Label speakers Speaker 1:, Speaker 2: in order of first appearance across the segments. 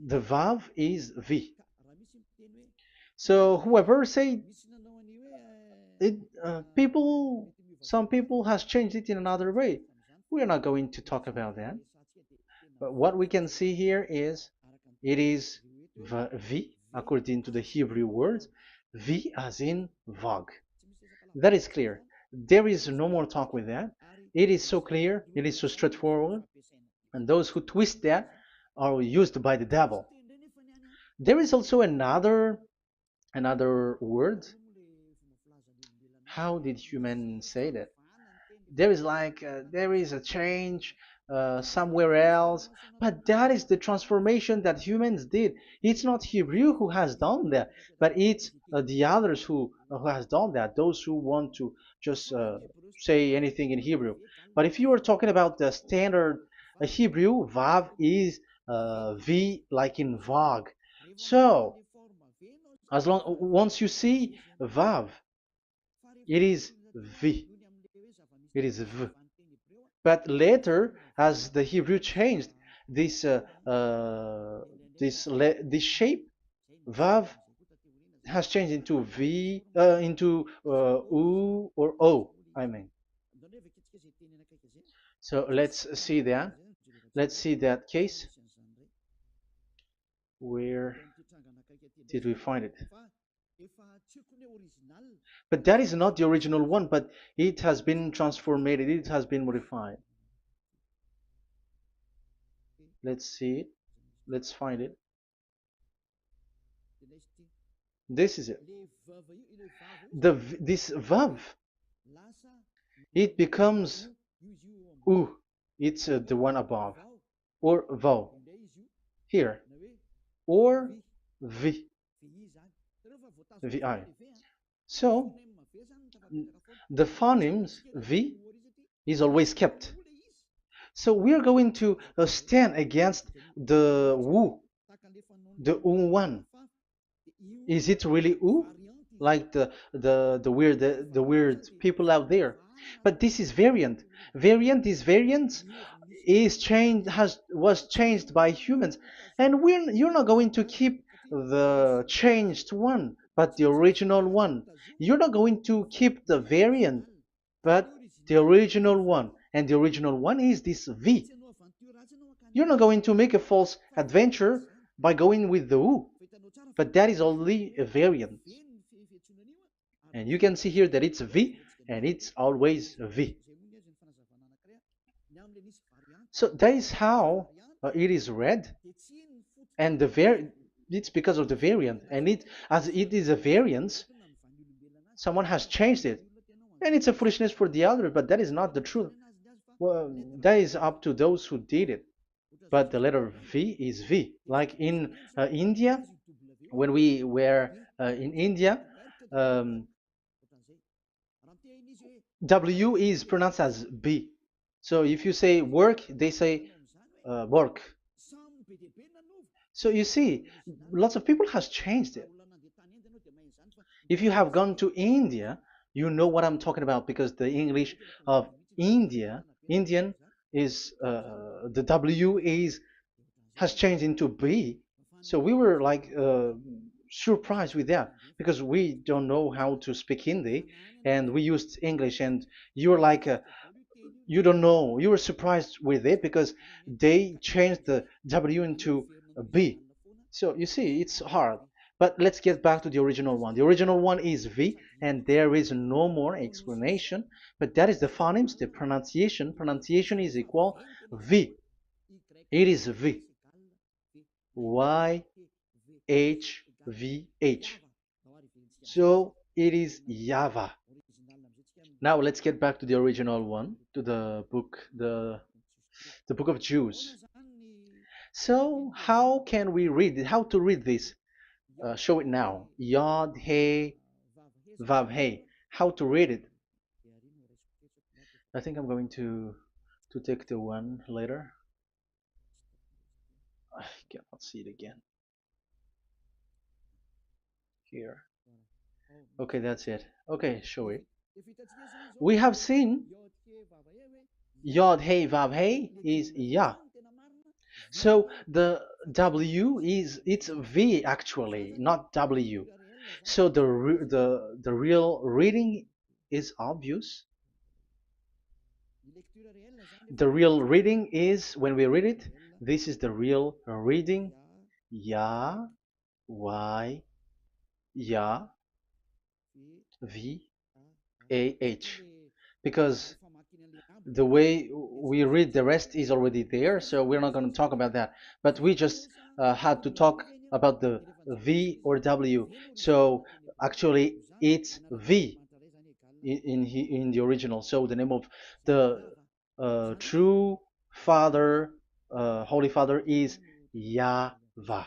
Speaker 1: The Vav is V. So whoever say it, some people has changed it in another way. We are not going to talk about that. But what we can see here is it is V according to the Hebrew words, V as in Vag. That is clear. There is no more talk with that. It is so clear. It is so straightforward. And those who twist that are used by the devil. There is also another word. How did humans say that? There is there is a change somewhere else, but that is the transformation that humans did. It's not Hebrew who has done that, but it's the others who has done that. Those who want to just say anything in Hebrew. But if you are talking about the standard Hebrew, Vav is V like in Vag. So as long once you see Vav, it is V. It is V. But later, as the Hebrew changed, this this shape, Vav has changed into V, into U or O. I mean. So let's see that. Let's see that case. Where did we find it? But that is not the original one, but it has been transformed, it has been modified. Let's see it. Let's find it. This is it. This vav, it becomes u. It's the one above, or vau here, or v, vi. So the phonemes v is always kept. So we are going to stand against the wu, the one. Is it really u? Like the weird people out there. But this is variant. This variant is changed was changed by humans, and you're not going to keep the changed one, but the original one. You're not going to keep the variant, but the original one, and the original one is this V. You're not going to make a false adventure by going with the U, but that is only a variant. And you can see here that it's a V, and it's always a V. So that is how it is read, and it's because of the variant, and as it is a variance, someone has changed it, and it's a foolishness for the other, but that is not the truth. Well, that is up to those who did it. But the letter V is V. Like in India, when we were in India, um, W is pronounced as B. So if you say work, they say work. So you see, lots of people has changed it. If you have gone to India, you know what I'm talking about, because the English of Indian is the W is has changed into B. So we were like surprised with that, because we don't know how to speak Hindi, and we used English, and you're like you don't know. You were surprised with it because they changed the W into a B. So you see, it's hard. But let's get back to the original one. The original one is V, and there is no more explanation. But that is the phonemes, the pronunciation. Pronunciation is equal V. It is V. Y H V H. So it is YAHVAH. Now let's get back to the original one, to the book, the book of Jews. So how can we read it? How to read this? Show it now. Yod He Vav He. How to read it? I think I'm going to take the one later. I cannot see it again. Here. Okay, that's it. Okay, show it. We have seen Yod He Vav He is Yah. So the W is it's V actually, not W. So the real reading is obvious. The real reading is when we read it. This is the real reading. Ya, Y, Ya, V, A, H. Because the way we read the rest is already there, so we're not going to talk about that. But we just had to talk about the V or W. So actually, it's V in the original. So the name of the true Father, Holy Father, is YAHVAH.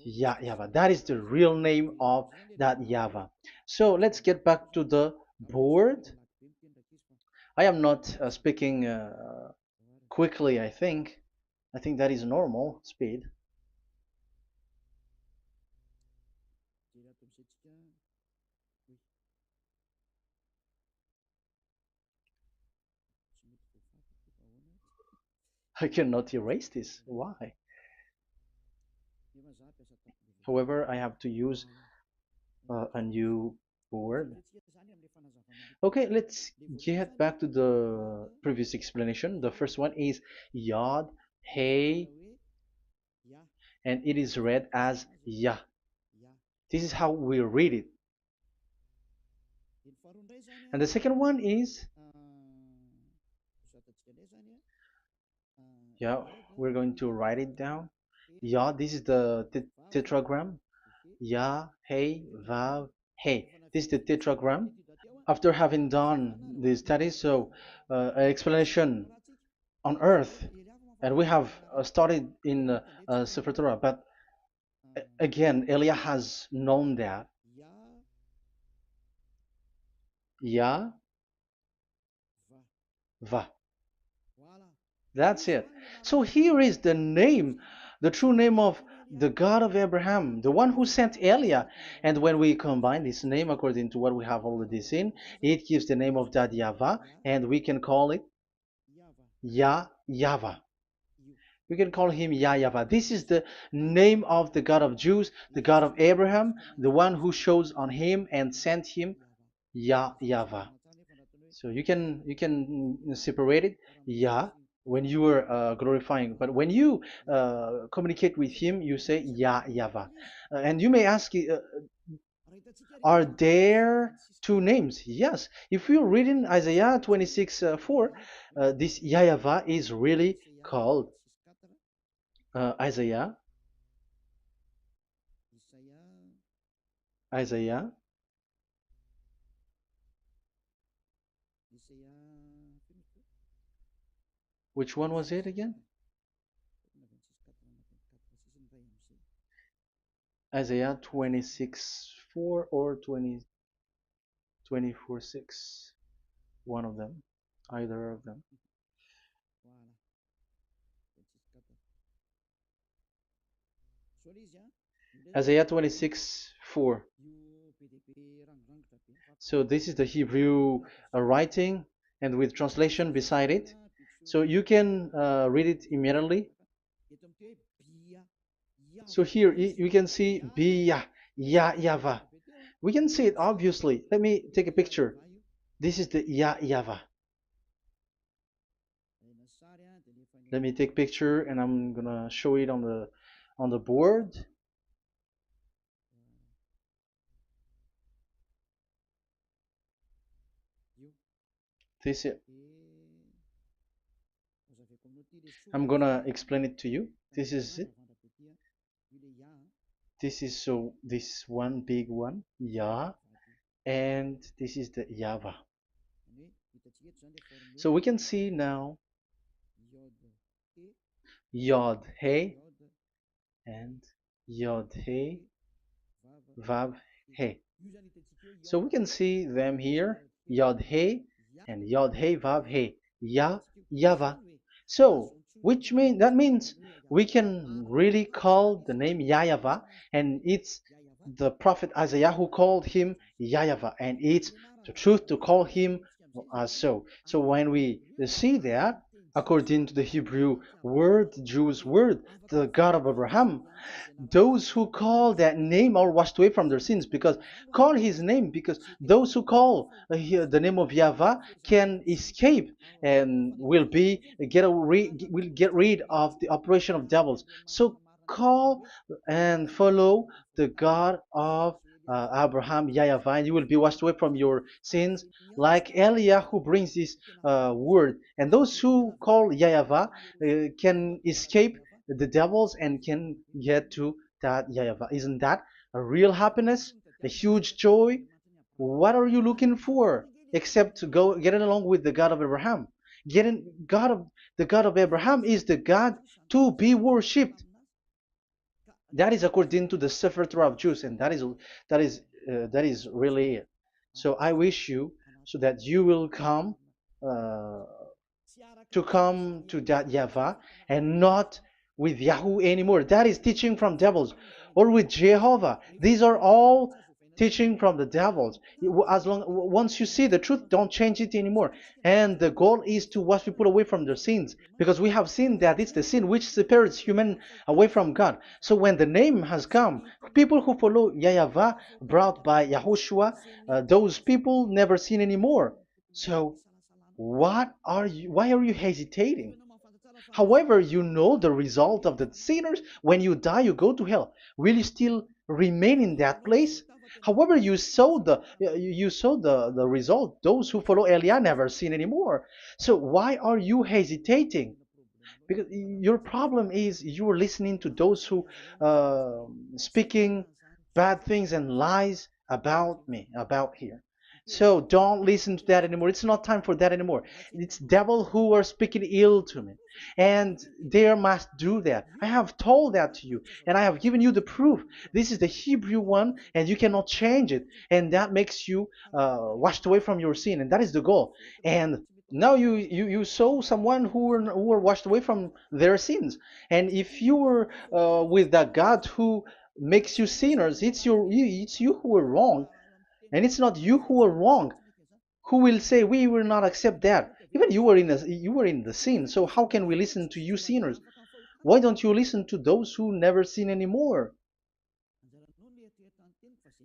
Speaker 1: YAHVAH. That is the real name of that YAHVAH. So let's get back to the board. I am not speaking quickly, I think. I think that is normal speed. I cannot erase this. Why? However, I have to use a new board. Okay, let's get back to the previous explanation. The first one is Yod, Hey, and it is read as Yah. This is how we read it. And the second one is, yeah, we're going to write it down. Yah, this is the tetragram. Yah, Hey, Vav, Hey. This is the tetragram. After having done the studies, so an explanation on earth, and we have started in Sefer Torah, but again, Elia has known that. Yah, Va. That's it. So here is the name, the true name of the God of Abraham, the one who sent Elia. And when we combine this name according to what we have already seen, it gives the name of that Yahvah, and we can call it Yahvah. We can call him YAHVAH. This is the name of the God of Jews, the God of Abraham, the one who shows on him and sent him, YAHVAH. So you can separate it, Yah, when you are glorifying, but when you communicate with him, you say YAHVAH. And you may ask, are there two names? Yes. If you read in Isaiah 26:4, this YAHVAH is really called Isaiah, Isaiah. Which one was it again? Isaiah 26:4 or 24:6. One of them, either of them. Isaiah 26:4. So this is the Hebrew writing, and with translation beside it. So you can read it immediately. So here you can see Biyah, YAHVAH. We can see it obviously. Let me take a picture. This is the YAHVAH. Let me take picture and I'm gonna show it on the board. This is, I'm gonna explain it to you. This is it. This is so this one big one, Yah, and this is the YAHVAH. So we can see now Yod He and Yod He Vav He. So we can see them here, Yod He and Yod He Vav He, YAHVAH. So which means we can really call the name YAHVAH, and it's the prophet Isaiah who called him YAHVAH, and it's the truth to call him as so. So when we see that, according to the Hebrew word, the Jewish word, the God of Abraham. Those who call that name are washed away from their sins, because call his name, because those who call the name of Yahweh can escape and will get rid of the operation of devils. So call and follow the God of Abraham, Yahweh, and you will be washed away from your sins, like Eliah who brings this word. And those who call Yahweh can escape the devils and can get to that Yahweh. Isn't that a real happiness, a huge joy? What are you looking for except to go getting along with the God of Abraham? Getting God of the God of Abraham is the God to be worshipped. That is according to the Sefer Torah of Jews, and that is really it. So I wish you so that you will uh, come to that Yahweh and not with Yahoo anymore. That is teaching from devils, or with Jehovah. These are all teaching from the devils. As long once you see the truth, don't change it anymore. And the goal is to wash people away from their sins, because we have seen that it's the sin which separates human away from God. So when the name has come, people who follow Yahweh brought by Yahushua, those people never sin anymore. So why are you hesitating? However, you know the result of the sinners. When you die, you go to hell. Will you still remain in that place? However, you saw the result. Those who follow Eliah never sin anymore. So why are you hesitating? Because your problem is you are listening to those who speaking bad things and lies about me, about here. So don't listen to that anymore. It's not time for that anymore. It's devil who are speaking ill to me, and they must do that. I have told that to you, and I have given you the proof. This is the Hebrew one, and you cannot change it, and that makes you washed away from your sin, and that is the goal. And now you saw someone who were washed away from their sins. And if you were with that God who makes you sinners, it's you who are wrong, and it's not you who are wrong. Who will say we will not accept that? Even you were in the sin, so how can we listen to you sinners? Why don't you listen to those who never sin anymore?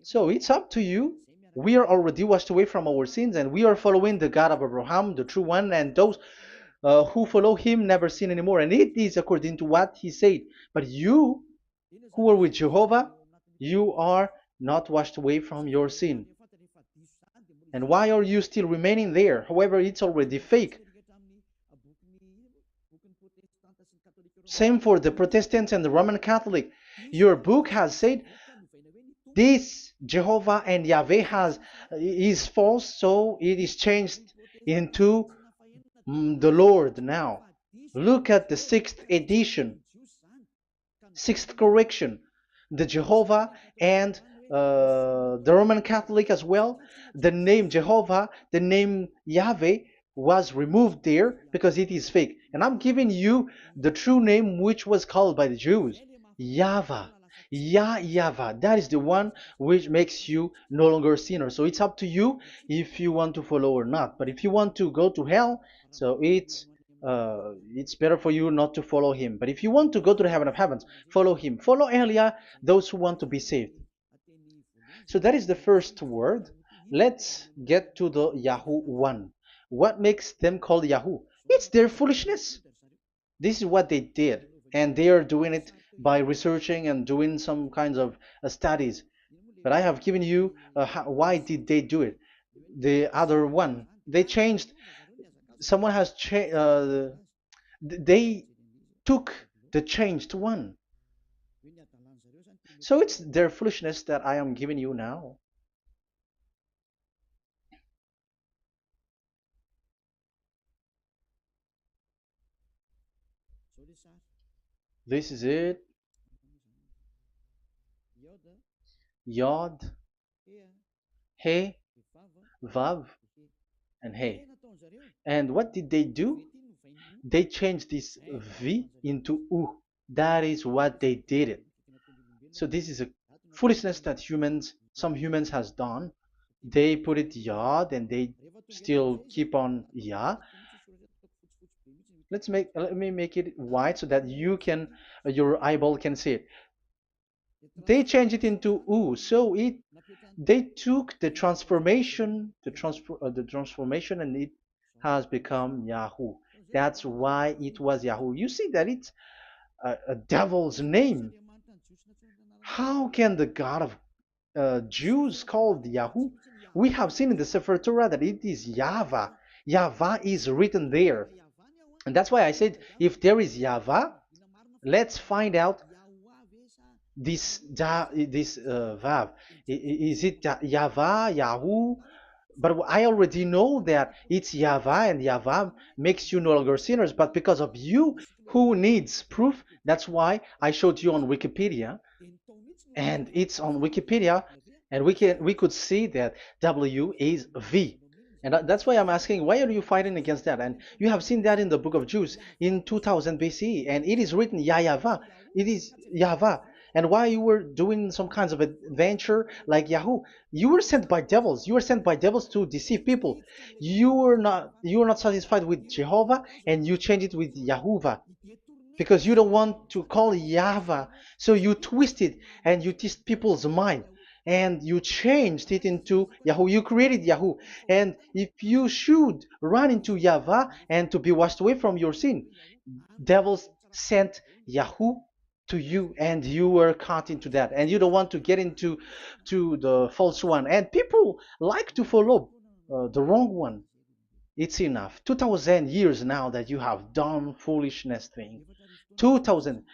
Speaker 1: So it's up to you. We are already washed away from our sins, and we are following the God of Abraham, the true one, and those who follow him never sin anymore. And it is according to what he said. But you who are with Jehovah, you are not washed away from your sin. And why are you still remaining there? However, it's already fake. Same for the Protestants and the Roman Catholic. Your book has said this Jehovah and Yahweh is false, so it is changed into the Lord now. Look at the sixth edition, sixth correction. The Jehovah and the Roman Catholic as well. The name Jehovah, the name Yahweh was removed there because it is fake. And I'm giving you the true name which was called by the Jews, Yahvah. Yahvah. That is the one which makes you no longer a sinner. So it's up to you if you want to follow or not. But if you want to go to hell, so it's better for you not to follow him. But if you want to go to the heaven of heavens, follow him. Follow Elia, those who want to be saved. So that is the first word. Let's get to the Yahoo one. What makes them called Yahoo? It's their foolishness. This is what they did, and they are doing it by researching and doing some kinds of studies. But I have given you why did they do it. The other one, they changed. Someone has changed. They took the changed one. So it's their foolishness that I am giving you now. This is it. Yod, He, Vav, and He. And what did they do? They changed this V into U. That is what they did it. So this is a foolishness that some humans has done. They put it Yod and they still keep on Ya. Let me make it white so that you can your eyeball can see it. They changed it into U, so it they took the transformation, and it has become Yahoo. That's why it was Yahoo. You see that it's a devil's name. How can the God of Jews called Yahoo? We have seen in the Sefer Torah that it is YAHVAH. YAHVAH is written there. And that's why I said, if there is YAHVAH, let's find out this Vav. Is it YAHVAH, Yahoo? But I already know that it's YAHVAH, and YAHVAH makes you no longer sinners. But because of you, who needs proof, that's why I showed you on Wikipedia, and it's on Wikipedia, and we could see that W is V. And that's why I'm asking, why are you fighting against that? And you have seen that in the book of Jude in 2000 BCE, and it is written Yahvah. It is Yahvah. And why you were doing some kinds of adventure like Yahoo? You were sent by devils. You were sent by devils to deceive people. You were not satisfied with Jehovah, and you changed it with Yahuwah because you don't want to call Yahvah. So you twist it and you twist people's mind, and you changed it into Yahoo. You created Yahoo. And if you should run into Yahvah and to be washed away from your sin, devils sent Yahoo to you, and you were caught into that, and you don't want to get into the false one, and people like to follow the wrong one. It's enough. 2000 years now that you have done foolishness thing. 2000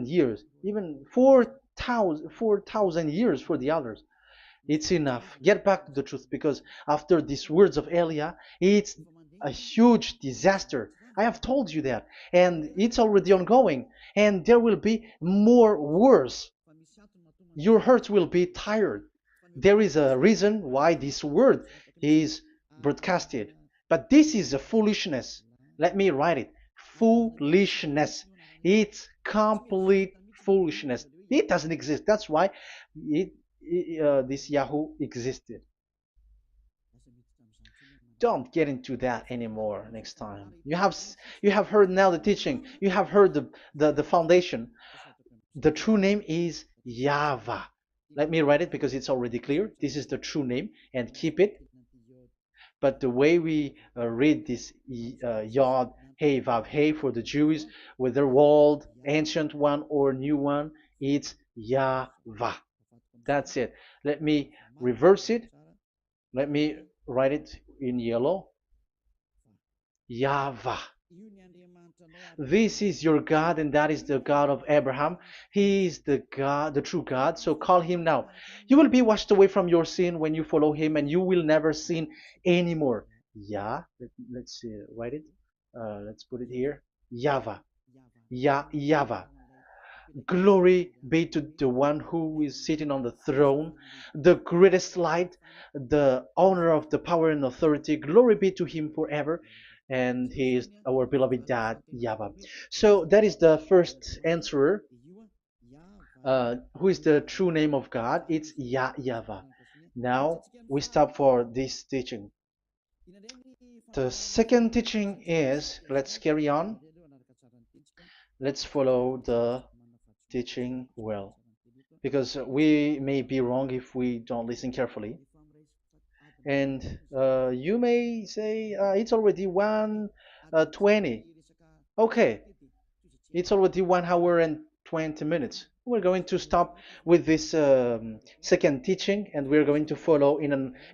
Speaker 1: years, even 4,000 years for the others. It's enough. Get back to the truth, because after these words of Elia, it's a huge disaster. I have told you that, and it's already ongoing, and there will be more worse. Your hearts will be tired. There is a reason why this word is broadcasted, but this is a foolishness. Let me write it. Foolishness. It's complete foolishness. It doesn't exist. That's why this Yahoo existed. Don't get into that anymore next time. You have heard now the teaching. You have heard the foundation. The true name is YAHVAH. Let me write it because it's already clear. This is the true name, and keep it. But the way we read this Yod, Hey, Vav, Hey for the Jews, whether old, ancient one, or new one, it's YAHVAH. That's it. Let me reverse it. Let me write it in yellow. YAHVAH. This is your God, and that is the God of Abraham. He is the God, the true God. So call him now. You will be washed away from your sin when you follow him, and you will never sin anymore. Yeah, let's see, write it. Let's put it here. YAHVAH. YAHVAH. Glory be to the one who is sitting on the throne, the greatest light, the owner of the power and authority. Glory be to him forever. And he is our beloved dad, Yahvah. So that is the first answer. Who is the true name of God? It's Yahvah. Now we stop for this teaching. The second teaching is, let's carry on. Let's follow the teaching well, because we may be wrong if we don't listen carefully. And you may say it's already 1:20. Okay, it's already 1 hour and 20 minutes. We're going to stop with this second teaching, and we're going to follow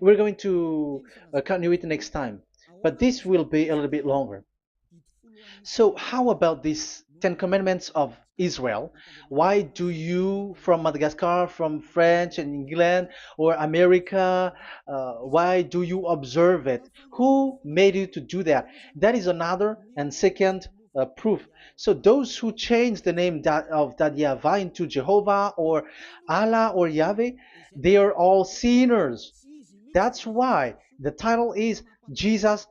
Speaker 1: we're going to continue it next time, but this will be a little bit longer. So how about these 10 commandments of Israel? Why do you from Madagascar, from French and England or America, why do you observe it? Who made you to do that? That is another and second proof. So those who change the name of that Yahvah into Jehovah or Allah or Yahweh, they are all sinners. That's why the title is Jesus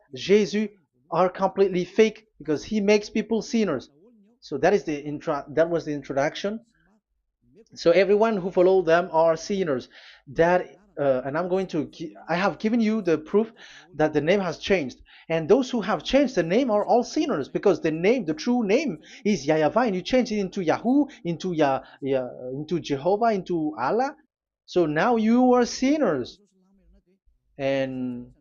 Speaker 1: are completely fake, because he makes people sinners. So that is that was the introduction. So everyone who follow them are sinners. That and I have given you the proof that the name has changed. And those who have changed the name are all sinners, because the true name is YAHVAH, and you change it into Yahoo, into Jehovah, into Allah. So now you are sinners, and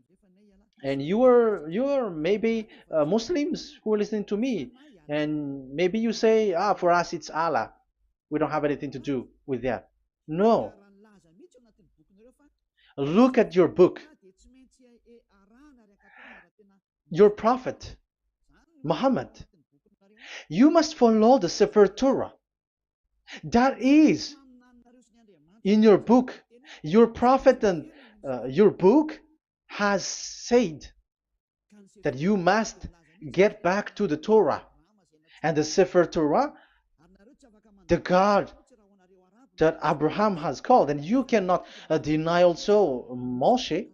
Speaker 1: you are maybe Muslims who are listening to me, and maybe you say, for us it's Allah. We don't have anything to do with that. No, look at your book. Your prophet, Muhammad. You must follow the Sefer Torah. That is in your book. Your prophet and your book has said that you must get back to the Torah. And the Sefer Torah, the God that Abraham has called. And you cannot deny also Moshe.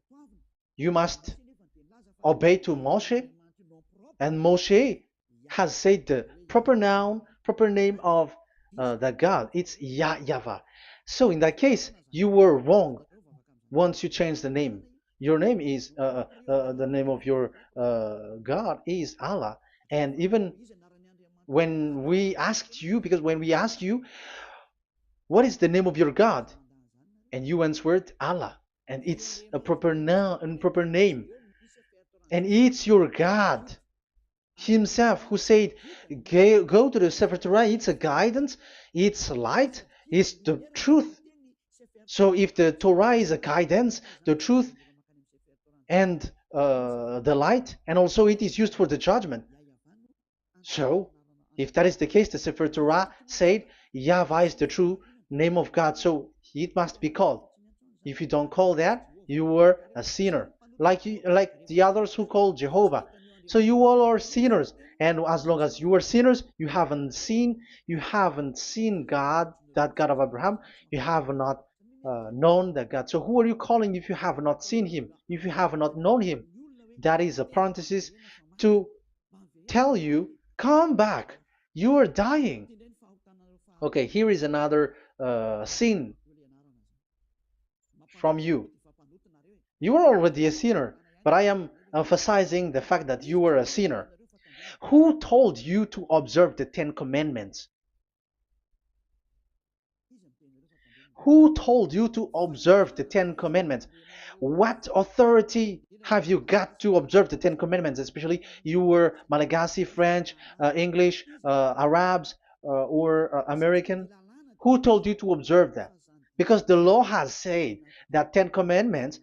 Speaker 1: You must obey to Moshe. And Moshe has said the proper name of the God. It's YAHVAH. So in that case, you were wrong once you change the name. Your name is, the name of your God is Allah. And even when we asked you, because when we asked you, what is the name of your God? And you answered Allah. And it's a proper name. And it's your God Himself who said, go to the Sefer Torah. It's a guidance, it's light, it's the truth. So if the Torah is a guidance, the truth, and the light, and also it is used for the judgment. So if that is the case, the Sefer Torah said YAHVAH is the true name of God, so it must be called. If you don't call that, you were a sinner, like the others who call Jehovah. So you all are sinners, and as long as you are sinners, you haven't seen God, that God of Abraham. You have not known that God. So who are you calling if you have not seen Him? If you have not known Him? That is a parenthesis to tell you, come back. You are dying. Okay, here is another sin from you. You are already a sinner, but I am emphasizing the fact that you were a sinner. Who told you to observe the 10 Commandments? Who told you to observe the 10 Commandments? What authority have you got to observe the 10 Commandments? Especially you were Malagasy, French, English, Arabs, or American. Who told you to observe that? Because the law has said that 10 Commandments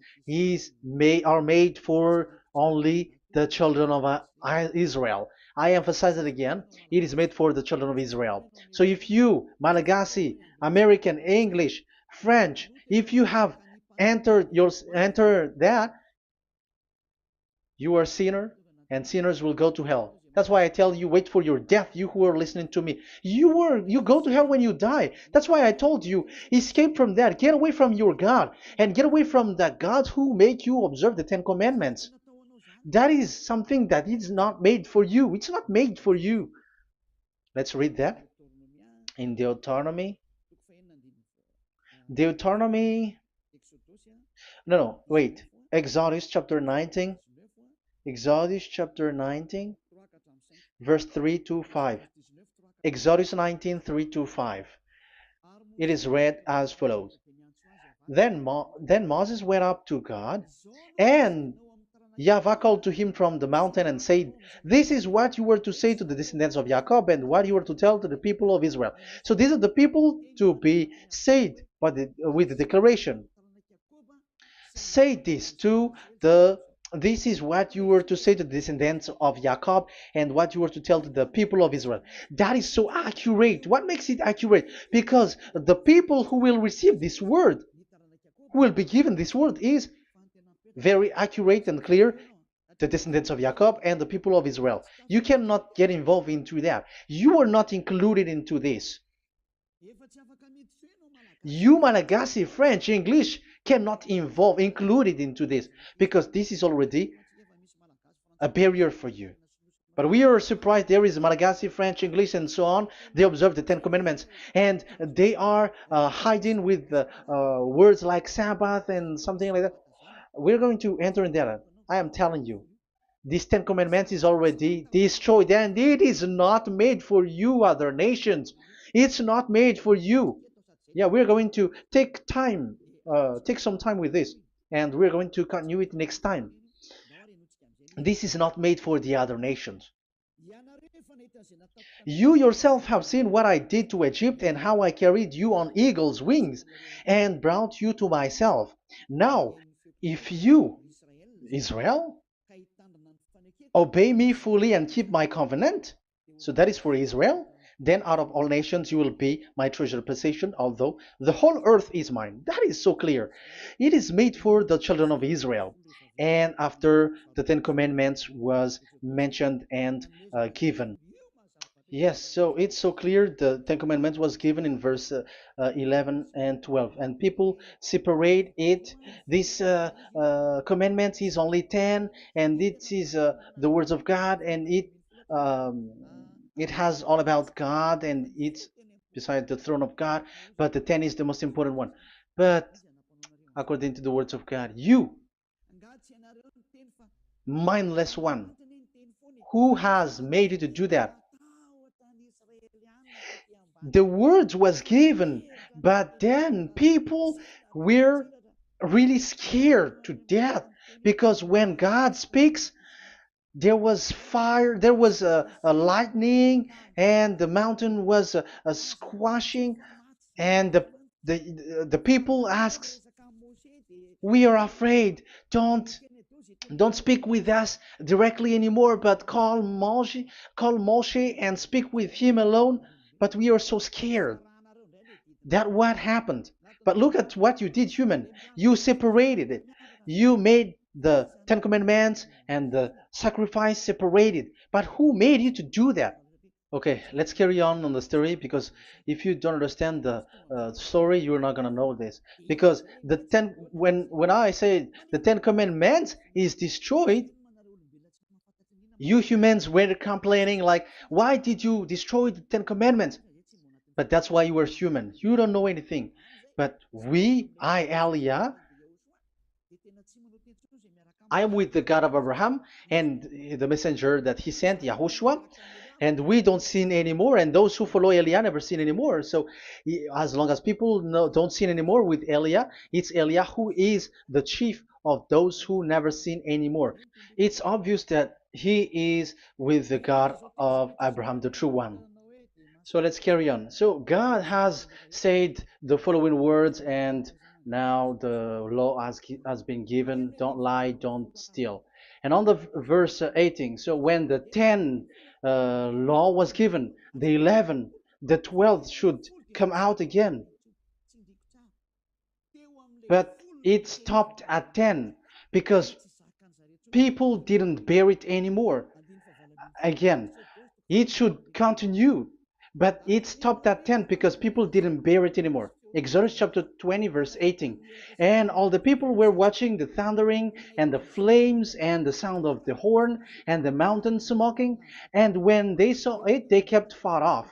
Speaker 1: are made for only the children of Israel. I emphasize it again. It is made for the children of Israel. So if you, Malagasy, American, English, French, if you have entered that, you are a sinner, and sinners will go to hell. That's why I tell you, wait for your death, you who are listening to me. You go to hell when you die. That's why I told you, escape from that. Get away from your God, and get away from the gods who make you observe the 10 Commandments. That is something that is not made for you. It's not made for you. Let's read that in Deuteronomy. No, wait. Exodus chapter 19. Exodus chapter 19, verse 3 to 5. Exodus 19, 3 to 5. It is read as follows. Then Moses went up to God, and YAHVAH called to him from the mountain and said, this is what you were to say to the descendants of Jacob, and what you were to tell to the people of Israel. So these are the people to be saved with the declaration. Say this this is what you were to say to the descendants of Jacob, and what you were to tell to the people of Israel. That is so accurate. What makes it accurate? Because the people who will receive this word, who will be given this word, is very accurate and clear, the descendants of Jacob and the people of Israel. You cannot get involved into that. You are not included into this. You Malagasy, French, English cannot included into this, because this is already a barrier for you. But we are surprised there is Malagasy, French, English, and so on. They observe the Ten Commandments, and they are hiding with words like Sabbath and something like that. We're going to enter in that. I am telling you, this Ten Commandments is already destroyed, and it is not made for you, other nations. It's not made for you. Yeah, we're going to take some time with this, and we're going to continue it next time. This is not made for the other nations. You yourself have seen what I did to Egypt and how I carried you on eagle's wings and brought you to myself. Now, if you, Israel, obey me fully and keep my covenant, so that is for Israel, then out of all nations you will be my treasured possession, although the whole earth is mine. That is so clear. It is made for the children of Israel. And after the Ten Commandments was mentioned and given. Yes, so it's so clear. The Ten Commandments was given in verse 11 and 12, and people separate it. This commandment is only 10, and it is the words of God, and um, it has all about God, and it's beside the throne of God. But the 10 is the most important one. But according to the words of God, you, mindless one, who has made you to do that? The word was given, but then people were really scared to death because when God speaks, there was fire, there was a lightning, and the mountain was a squashing, and the people asks, "We are afraid. Don't speak with us directly anymore, but call Moshe and speak with him alone." But we are so scared. That what happened. But look at what you did, human. You separated it. You made the Ten Commandments and the sacrifice separated. But who made you to do that? Okay, let's carry on the story because if you don't understand the story, you're not gonna know this. Because when I say the Ten Commandments is destroyed, you humans were complaining like, why did you destroy the Ten Commandments? But that's why you were human. You don't know anything. But Elia, I am with the God of Abraham and the messenger that he sent, YAHOSHUAH, and we don't sin anymore. And those who follow Elia never sin anymore. So as long as people don't sin anymore with Elia, it's Elia who is the chief of those who never sin anymore. It's obvious that he is with the God of Abraham, the true one. So let's carry on. So God has said the following words, and now the law has been given: don't lie, don't steal. And on the verse 18, so when the 10 law was given, the 11, the 12th should come out again. But it stopped at 10 because people didn't bear it anymore. Again, it should continue, but it stopped at 10 because people didn't bear it anymore. Exodus chapter 20, verse 18. And all the people were watching the thundering and the flames and the sound of the horn and the mountain smoking. And when they saw it, they kept far off,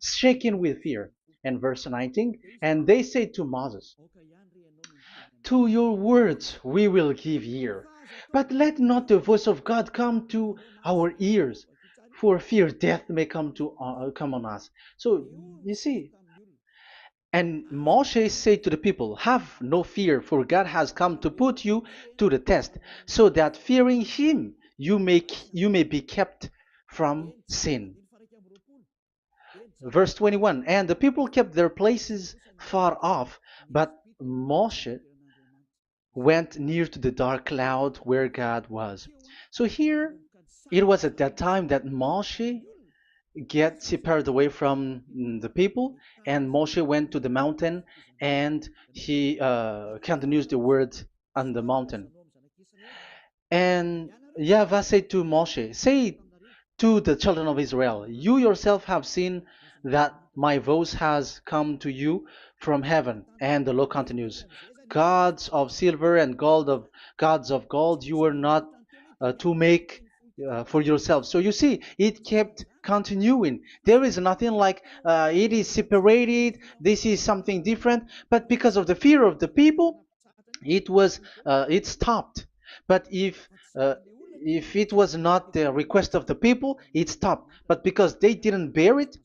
Speaker 1: shaking with fear. And verse 19, and they said to Moses, to your words we will give ear, but let not the voice of God come to our ears, for fear death may come on us. So you see, and Moshe said to the people, have no fear, for God has come to put you to the test, so that fearing him you may be kept from sin. Verse 21, and the people kept their places far off, but Moshe went near to the dark cloud where God was. So here, it was at that time that Moshe get separated away from the people, and Moshe went to the mountain, and he continues the word on the mountain. And YAHVAH said to Moshe, say to the children of Israel, you yourself have seen that my voice has come to you from heaven. And the law continues, gods of silver and gods of gold you were not to make for yourself. So you see, it kept continuing. There is nothing like it is separated. This is something different. But because of the fear of the people, it stopped. But if it was not the request of the people, it stopped. But because they didn't bear it,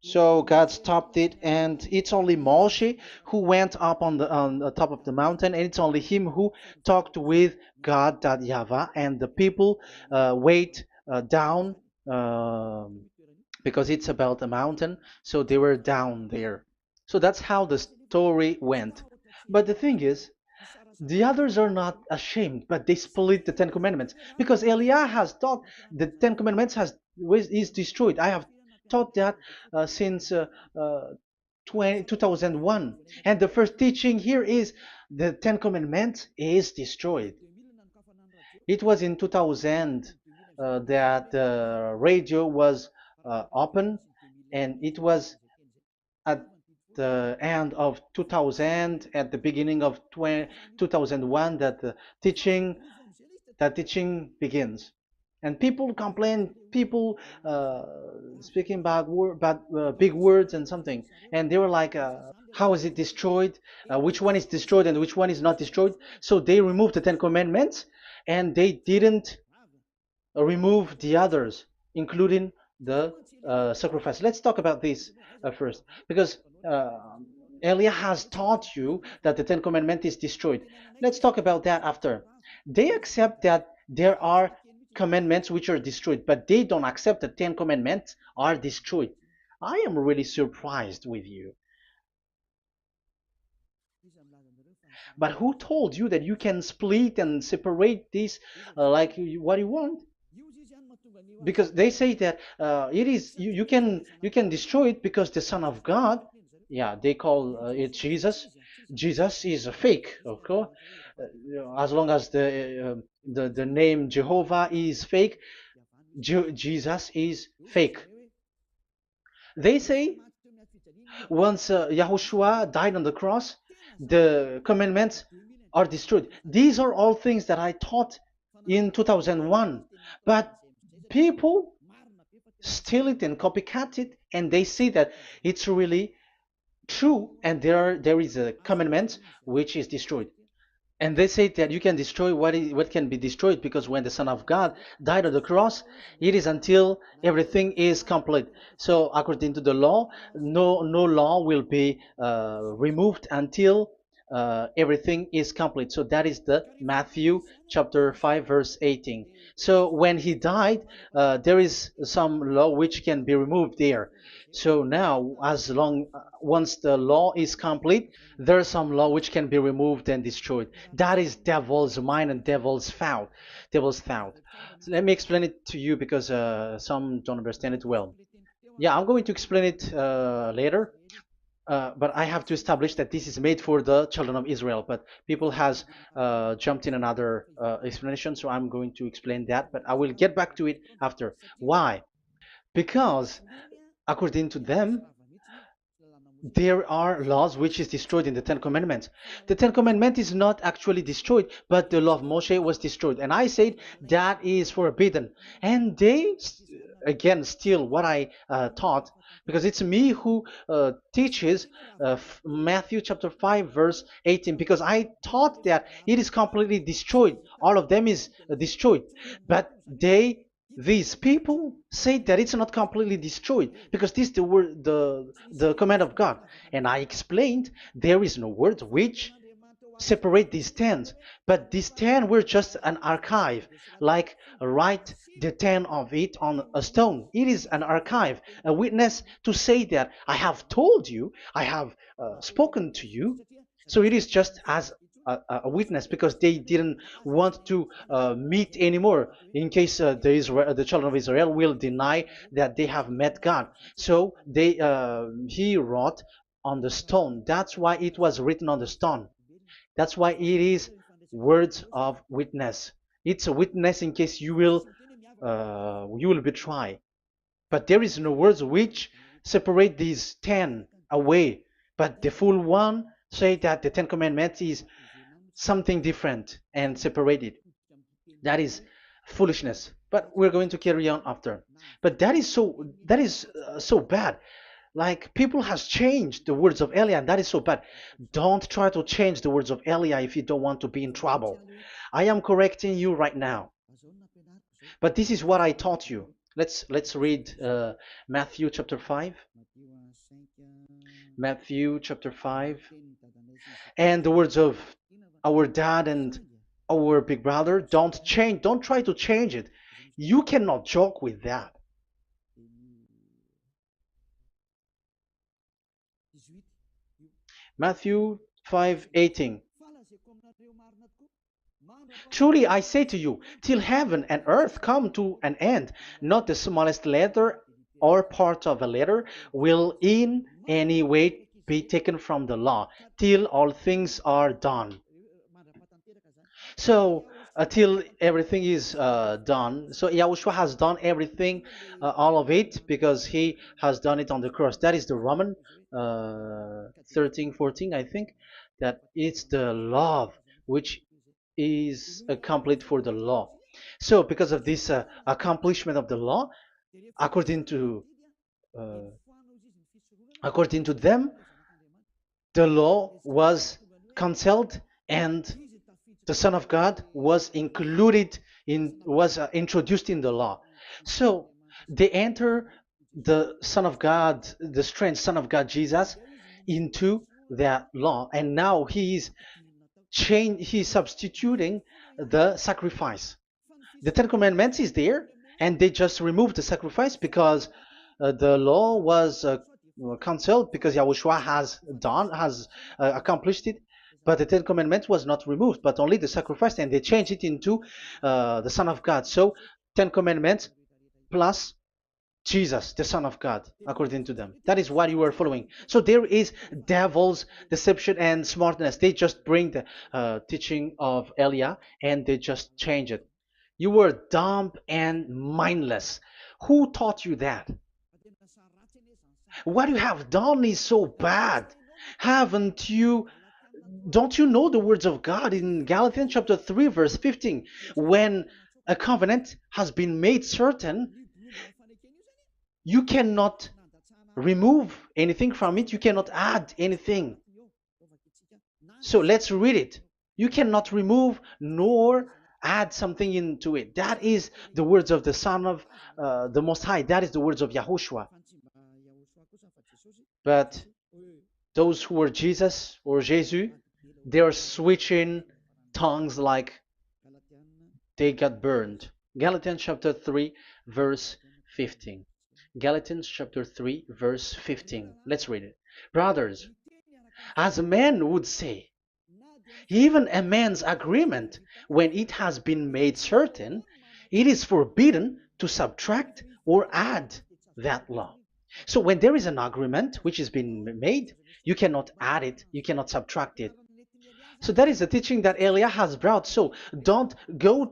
Speaker 1: so God stopped it, and it's only Moshe who went up on the top of the mountain, and it's only him who talked with God, that YAHVAH, and the people wait down, because it's about a mountain, so they were down there. So that's how the story went. But the thing is, the others are not ashamed, but they split the Ten Commandments because Eliah has taught the Ten Commandments is destroyed. I have taught that since uh, 2001, and the first teaching here is the Ten Commandments is destroyed. It was in 2000 that the radio was open, and it was at the end of 2000, at the beginning of 2001, that the teaching begins. And people complain, people speaking bad big words and something, and they were like, how is it destroyed, which one is destroyed and which one is not destroyed. So they removed the Ten Commandments, and they didn't remove the others, including the sacrifice. Let's talk about this first, because Elia has taught you that the Ten Commandments is destroyed. Let's talk about that after. They accept that there are commandments which are destroyed, but they don't accept that 10 commandments are destroyed. I am really surprised with you. But who told you that you can split and separate this like what you want? Because they say that it is you can destroy it because the Son of God, yeah, they call it Jesus. Jesus is a fake, okay? As long as the name Jehovah is fake, Jesus is fake. They say once Yahushua died on the cross, the commandments are destroyed. These are all things that I taught in 2001, but people steal it and copycat it, and they see that it's really true, and there is a commandment which is destroyed. And they say that you can destroy what can be destroyed, because when the Son of God died on the cross, it is until everything is complete. So according to the law, no law will be removed until everything is complete. So that is the Matthew chapter 5 verse 18. So when he died, there is some law which can be removed there. So now, as long once the law is complete, there is some law which can be removed and destroyed. That is devil's mind and devil's thought. Devil's thought. So let me explain it to you, because some don't understand it well. Yeah, I'm going to explain it later. But I have to establish that this is made for the children of Israel. But people has jumped in another explanation, so I'm going to explain that. But I will get back to it after. Why? Because according to them, there are laws which is destroyed in the Ten Commandments. The Ten Commandment is not actually destroyed, but the law of Moshe was destroyed. And I said that is forbidden. And they, again, steal what I taught, because it's me who teaches Matthew chapter 5, verse 18, because I taught that it is completely destroyed. All of them is destroyed. But these people say that it's not completely destroyed, because this is the word, the command of God. And I explained there is no word which separate these 10, but these 10 were just an archive, like write the 10 of it on a stone. It is an archive, a witness to say that I have told you, I have spoken to you. So it is just as a witness, because they didn't want to meet anymore, in case the children of Israel will deny that they have met God. So he wrote on the stone. That's why it was written on the stone. That's why it is words of witness. It's a witness in case you will betray. But there is no words which separate these 10 away. But the full one say that the Ten Commandments is something different and separated. That is foolishness. But we're going to carry on after. But that is so bad. Like people has changed the words of Elia, and that is so bad. Don't try to change the words of Elia if you don't want to be in trouble. I am correcting you right now. But this is what I taught you. Let's read Matthew chapter 5. Matthew chapter 5. And the words of our dad and our big brother, don't try to change it. You cannot joke with that. Matthew 5:18. Truly I say to you, till heaven and earth come to an end, not the smallest letter or part of a letter will in any way be taken from the law, till all things are done. So till everything is done, so Yahushua has done everything, all of it, because he has done it on the cross. That is the Roman 13:14, I think, that it's the love which is complete for the law. So because of this accomplishment of the law, according to uh, according to them, the law was cancelled and the Son of God was included in was introduced in the law. So they enter the Son of God, the strange Son of God Jesus, into that law, and now he's substituting the sacrifice. The Ten Commandments is there, and they just removed the sacrifice because the law was cancelled because Yahushua has accomplished it. But the Ten Commandments was not removed, but only the sacrifice, and they changed it into the Son of God. So Ten Commandments plus Jesus, the Son of God, according to them. That is what you are following. So there is devil's deception and smartness. They just bring the teaching of Elia and they just change it. You were dumb and mindless. Who taught you that? What you have done is so bad. Haven't you? Don't you know the words of God in Galatians chapter 3, verse 15? When a covenant has been made certain, you cannot remove anything from it, you cannot add anything. So let's read it. You cannot remove nor add something into it. That is the words of the Son of the Most High. That is the words of Yahushua. But those who were Jesus or Jesus, they are switching tongues like they got burned. Galatians chapter 3, verse 15. Galatians chapter 3, verse 15. Let's read it. Brothers, as a man would say, even a man's agreement, when it has been made certain, it is forbidden to subtract or add that law. So when there is an agreement which has been made, you cannot add it, you cannot subtract it. So that is the teaching that Elia has brought. So don't go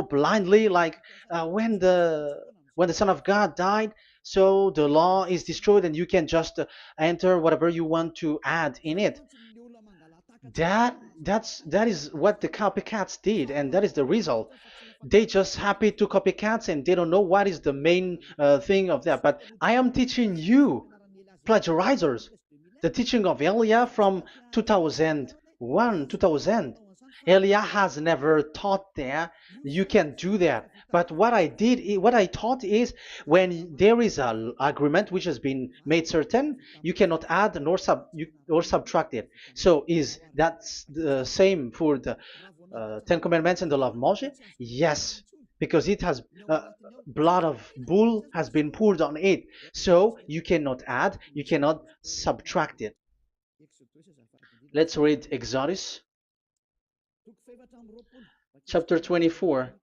Speaker 1: blindly like when the Son of God died. So the law is destroyed, and you can just enter whatever you want to add in it. That is what the copycats did, and that is the result. They just happy to copycats, and they don't know what is the main thing of that. But I am teaching you, plagiarizers, the teaching of Elia from 2001, 2000. Elia has never taught that you can do that. But what I taught is when there is an agreement which has been made certain, you cannot add or subtract it. So is that the same for the Ten Commandments and the law of Moshe? Yes, because it has blood of bull has been poured on it. So you cannot add, you cannot subtract it. Let's read Exodus chapter 24.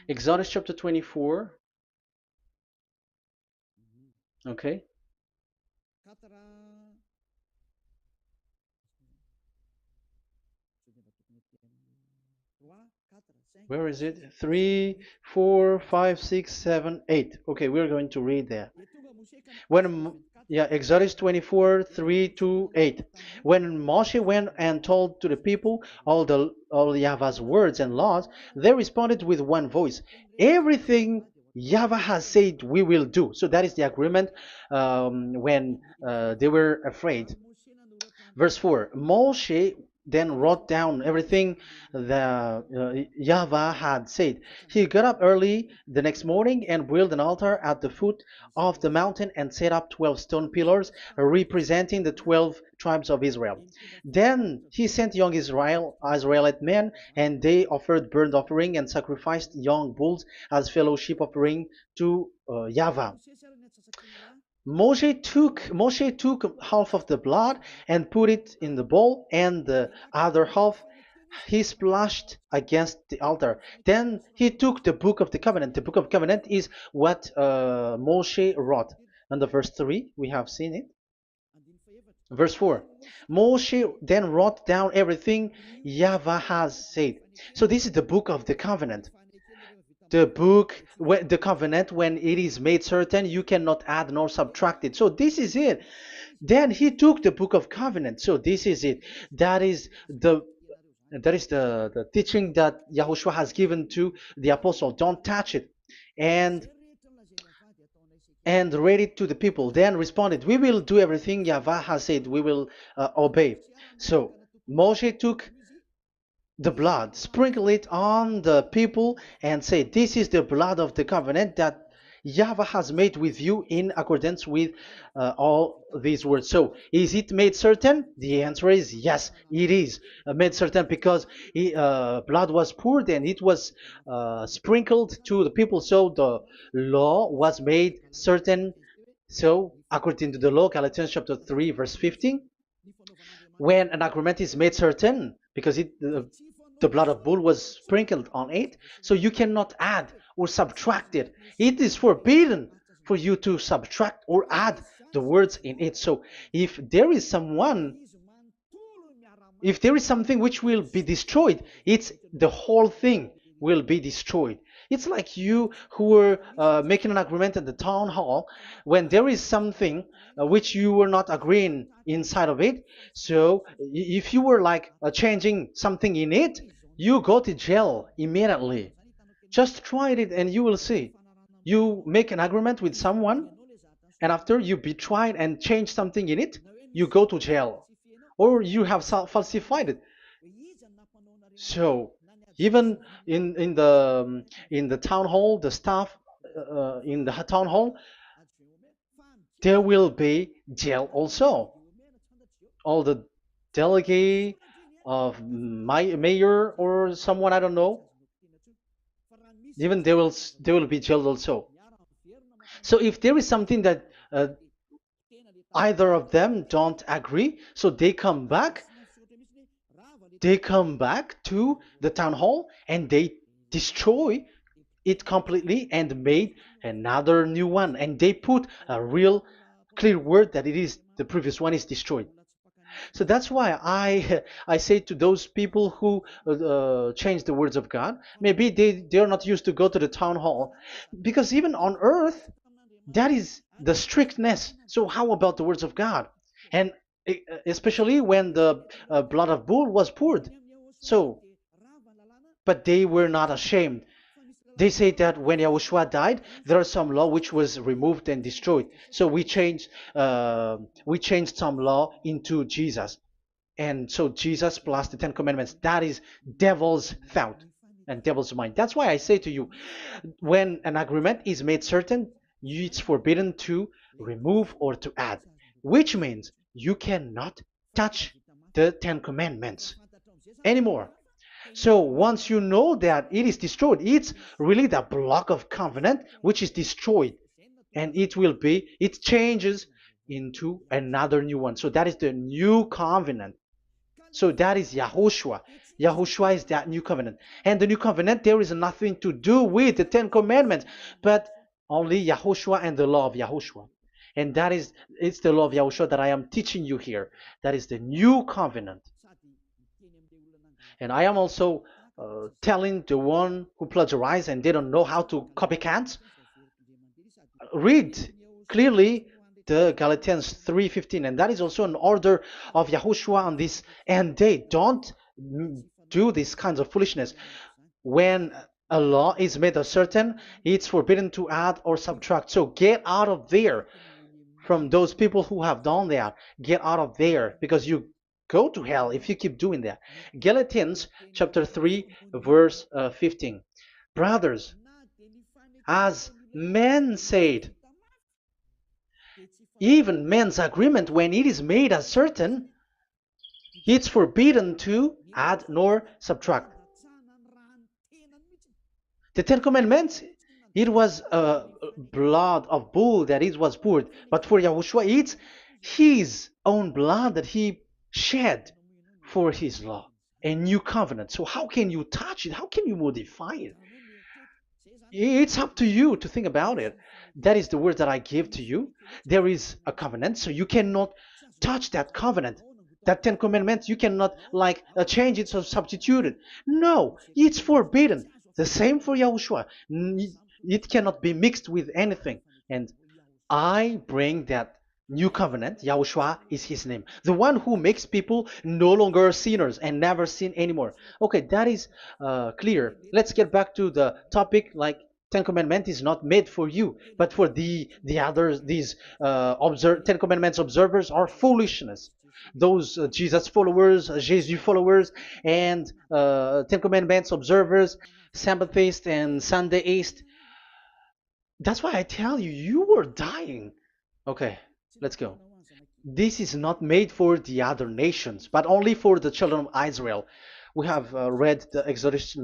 Speaker 1: Exodus chapter 24. Okay. Where is it? 3, 4, 5, 6, 7, 8. Okay, we're going to read there. When yeah, Exodus 24, 3 to 8. When Moshe went and told to the people all Yahweh's words and laws, they responded with one voice. Everything Yahweh has said we will do. So that is the agreement when they were afraid. Verse 4. Moshe then wrote down everything the Yahweh had said. He got up early the next morning and built an altar at the foot of the mountain and set up 12 stone pillars representing the 12 tribes of Israel. Then he sent young Israelite men, and they offered burnt offering and sacrificed young bulls as fellowship offering to Yahweh. Moshe took half of the blood and put it in the bowl, and the other half he splashed against the altar. Then he took the book of the covenant. The book of covenant is what Moshe wrote. And the verse 3, we have seen it. Verse 4. Moshe then wrote down everything Yahweh has said. So this is the book of the covenant. The covenant, when it is made certain, you cannot add nor subtract it. So this is it. Then he took the book of covenant. So this is it. That is the teaching that Yahushua has given to the apostle. Don't touch it. And read it to the people. Then responded, we will do everything Yahweh has said. We will obey. So Moshe took the blood, sprinkle it on the people, and say, this is the blood of the covenant that Yahweh has made with you in accordance with all these words. So, is it made certain? The answer is yes, it is made certain, because blood was poured and it was sprinkled to the people. So, the law was made certain. So, according to the law, Galatians chapter 3, verse 15, when an agreement is made certain, because the blood of bull was sprinkled on it, so you cannot add or subtract it. It is forbidden for you to subtract or add the words in it. So if there is something which will be destroyed, it's the whole thing will be destroyed. It's like you who were making an agreement at the town hall, when there is something which you were not agreeing inside of it. So if you were like changing something in it, you go to jail immediately. Just try it and you will see. You make an agreement with someone, and after you betray and change something in it, you go to jail, or you have falsified it. So even in the town hall, the staff in the town hall, there will be jail also. All the delegate of my mayor or someone, I don't know, even they will be jailed also. So if there is something that either of them don't agree, so they come back to the town hall and they destroy it completely and made another new one, and they put a real clear word that it is the previous one is destroyed. So that's why I say to those people who change the words of God, maybe they're not used to go to the town hall, because even on earth that is the strictness. So how about the words of God? And especially when the blood of bull was poured. So, but they were not ashamed. They say that when Yahushua died, there are some law which was removed and destroyed. So we changed some law into Jesus, and so Jesus plus the Ten Commandments. That is devil's thought and devil's mind. That's why I say to you, when an agreement is made certain, it's forbidden to remove or to add, which means you cannot touch the Ten Commandments anymore. So once you know that it is destroyed, it's really the block of covenant which is destroyed, and it changes into another new one. So that is the new covenant. So that is Yahushua. Yahushua is that new covenant. And the new covenant, there is nothing to do with the Ten Commandments, but only Yahushua and the law of Yahushua. And it's the law of Yahushua that I am teaching you here. That is the new covenant. And I am also telling the one who plagiarize and they don't know how to copycat, read clearly the Galatians 3:15, and that is also an order of Yahushua on this end day. Don't do these kinds of foolishness. When a law is made uncertain, it's forbidden to add or subtract. So get out of there from those people who have done that. Get out of there, because you go to hell if you keep doing that. Galatians chapter 3 verse 15. Brothers, as men said, even men's agreement, when it is made as certain, it's forbidden to add nor subtract. The Ten Commandments, it was blood of bull that it was poured, but for Yahushua, it's his own blood that he shed for his law, a new covenant. So how can you touch it? How can you modify it? It's up to you to think about it. That is the word that I give to you. There is a covenant, so you cannot touch that covenant. That Ten Commandments, you cannot like change it or substitute it. No, it's forbidden. The same for Yahushua. It cannot be mixed with anything. And I bring that new covenant. Yahushua is his name. The one who makes people no longer sinners and never sin anymore. Okay, that is clear. Let's get back to the topic. Like, Ten Commandment is not made for you, but for the others. These Ten Commandments observers are foolishness. Those Jesus followers, Jesus followers, and Ten Commandments observers, Sabbathists and Sundayist. That's why I tell you, you were dying. Okay, let's go. This is not made for the other nations, but only for the children of Israel. We have read the Exodus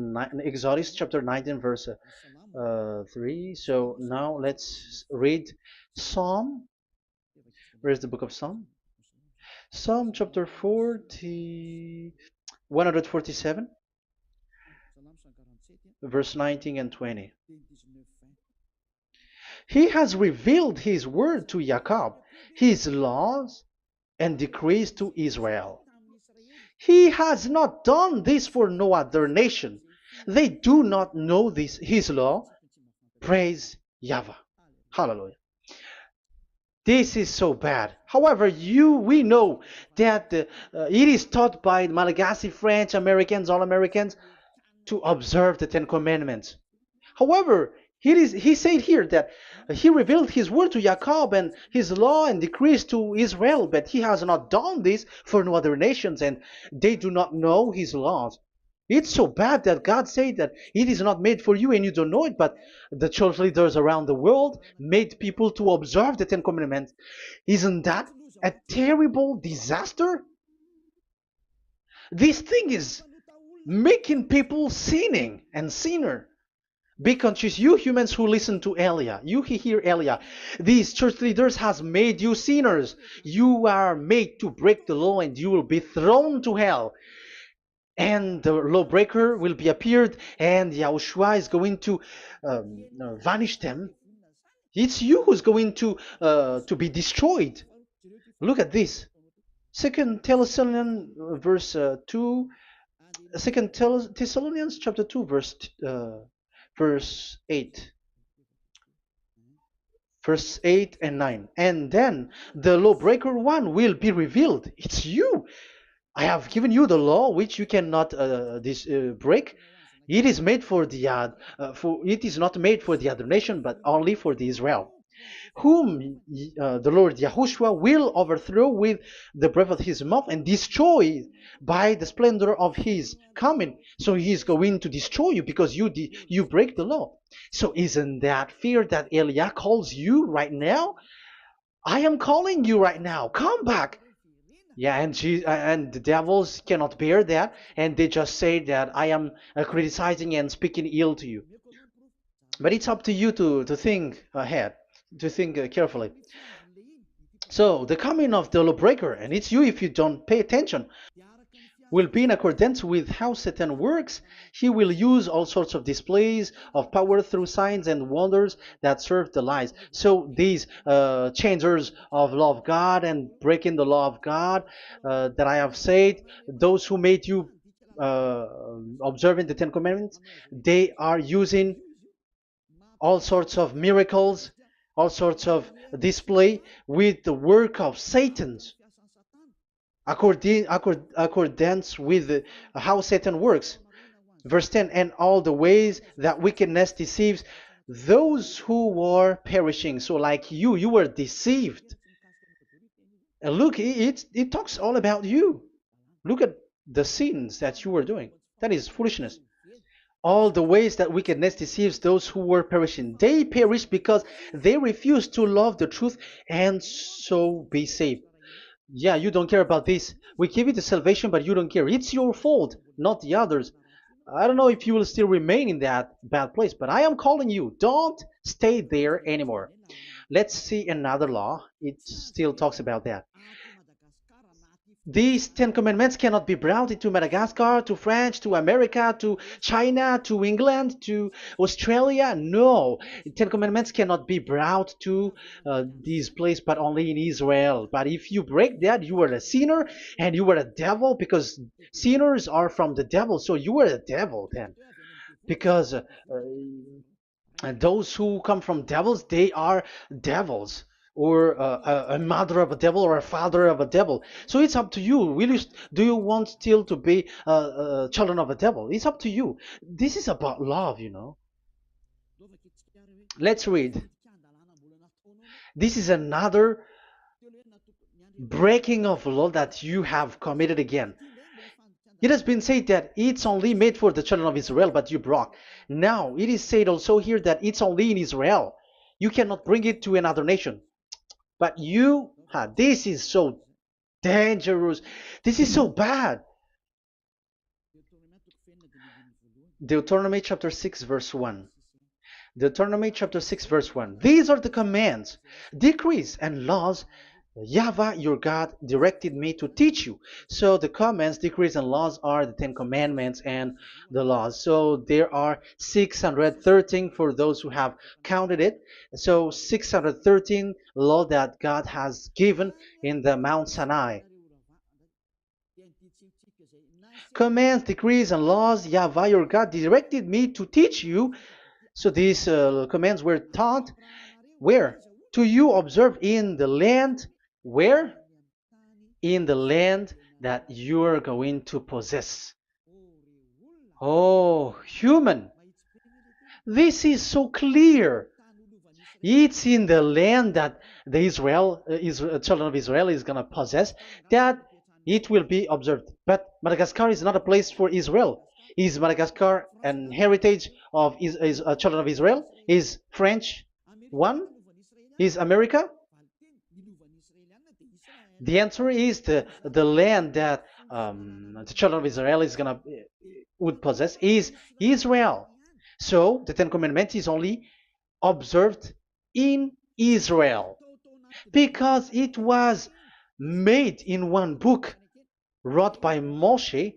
Speaker 1: chapter 19, verse 3. So now let's read Psalm. Where's the book of Psalm? Psalm chapter 147, verse 19 and 20. He has revealed his word to Jacob, his laws and decrees to Israel. He has not done this for no other nation. They do not know this, his law. Praise YAHVAH. Hallelujah. This is so bad. However, we know that it is taught by Malagasy, French, Americans, all Americans, to observe the Ten Commandments. However, he said here that he revealed his word to Jacob and his law and decrees to Israel, but he has not done this for no other nations, and they do not know his laws. It's so bad that God said that it is not made for you and you don't know it, but the church leaders around the world made people to observe the Ten Commandments. Isn't that a terrible disaster? This thing is making people sinning and sinner. Be conscious, you humans who listen to Elia, you hear Elia. These church leaders has made you sinners. You are made to break the law and you will be thrown to hell. And the lawbreaker will be appeared, and Yahushua is going to vanish them. It's you who's going to be destroyed. Look at this. Second Thessalonians verse 2. Second Thessalonians chapter 2 verse 8. Verse 8 and 9. And then the lawbreaker one will be revealed. It's you. I have given you the law which you cannot break. It is made for the it is not made for the other nation, but only for the Israel, whom the Lord Yahushua will overthrow with the breath of his mouth and destroy by the splendor of his coming. So he is going to destroy you because you break the law. So isn't that fear that Elia calls you right now? I am calling you right now. Come back. Yeah, and the devils cannot bear that, and they just say that I am criticizing and speaking ill to you. But it's up to you to think ahead, to think carefully. So the coming of the lawbreaker, and it's you if you don't pay attention, will be in accordance with how Satan works. He will use all sorts of displays of power through signs and wonders that serve the lies. So these changers of law of God and breaking the law of God that I have said, those who made you observing the Ten Commandments, they are using all sorts of miracles, all sorts of display with the work of Satan's accordance with how Satan works. Verse 10, and all the ways that wickedness deceives those who are perishing. So like you were deceived. And look, it talks all about you. Look at the sins that you were doing. That is foolishness. All the ways that wickedness deceives those who were perishing. They perish because they refuse to love the truth and so be saved. Yeah, you don't care about this. We give you the salvation, but you don't care. It's your fault, not the others. I don't know if you will still remain in that bad place, but I am calling you. Don't stay there anymore. Let's see another law. It still talks about that. These Ten Commandments cannot be brought into Madagascar, to France, to America, to China, to England, to Australia. No, Ten Commandments cannot be brought to these places, but only in Israel. But if you break that, you are a sinner and you are a devil, because sinners are from the devil. So you are a devil then, because and those who come from devils, they are devils, or a mother of a devil, or a father of a devil. So it's up to you. Do you want still to be children of a devil? It's up to you. This is about love. Let's read. This is another breaking of law that you have committed again. It has been said that it's only made for the children of Israel, but you broke. Now, it is said also here that it's only in Israel. You cannot bring it to another nation. But this is so dangerous. This is so bad. Deuteronomy chapter 6, verse 1. Deuteronomy chapter 6, verse 1. These are the commands, decrees, and laws YAHVAH your God directed me to teach you. So the commands, decrees, and laws are the Ten Commandments and the laws. So there are 613 for those who have counted it. So 613 law that God has given in the Mount Sinai. Commands, decrees, and laws YAHVAH your God directed me to teach you. So these commands were taught where? To you observe in the land. Where? In the land that you are going to possess. Oh, human. This is so clear. It's in the land that the children of Israel is going to possess, that it will be observed. But Madagascar is not a place for Israel. Is Madagascar an heritage of children of Israel? Is French one? Is America? The answer is the land that the children of Israel would possess is Israel. So the Ten Commandments is only observed in Israel, because it was made in one book wrote by Moshe,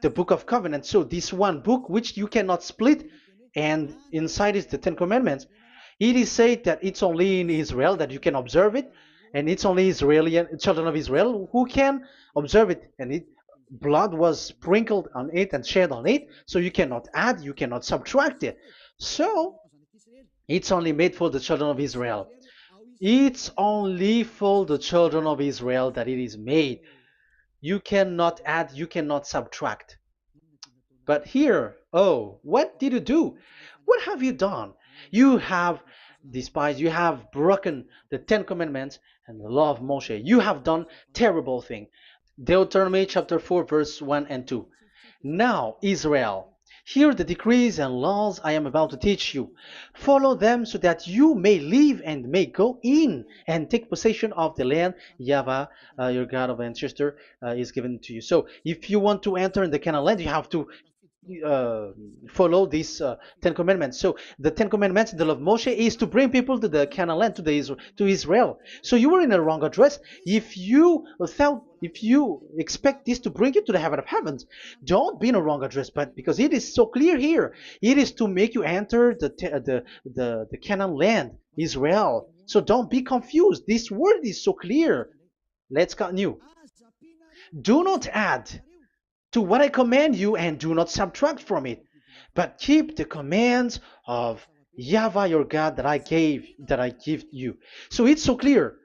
Speaker 1: the Book of Covenant. So this one book, which you cannot split, and inside is the Ten Commandments. It is said that it's only in Israel that you can observe it, and it's only Israeli children of Israel who can observe it. And blood was sprinkled on it and shed on it, so you cannot add, you cannot subtract it. So it's only made for the children of Israel. It's only for the children of Israel that it is made. You cannot add, you cannot subtract. But here, what did you do? What have you done? You have despised, you have broken the Ten Commandments and the law of Moshe. You have done terrible thing. Deuteronomy chapter 4, verse 1 and 2. Now, Israel, hear the decrees and laws I am about to teach you. Follow them so that you may live and may go in and take possession of the land YAHVAH, your God of ancestor, is given to you. So if you want to enter in the Canaan land, you have to follow these Ten Commandments. So the Ten Commandments, the law of Moshe, is to bring people to the Canaan land, to Israel. So you were in the wrong address. If you expect this to bring you to the heaven of heavens, don't be in a wrong address. But because it is so clear here, it is to make you enter the Canaan land, Israel. So don't be confused. This word is so clear. Let's continue. Do not add to what I command you, and do not subtract from it, but keep the commands of Yahweh your God that I give you. So it's so clear.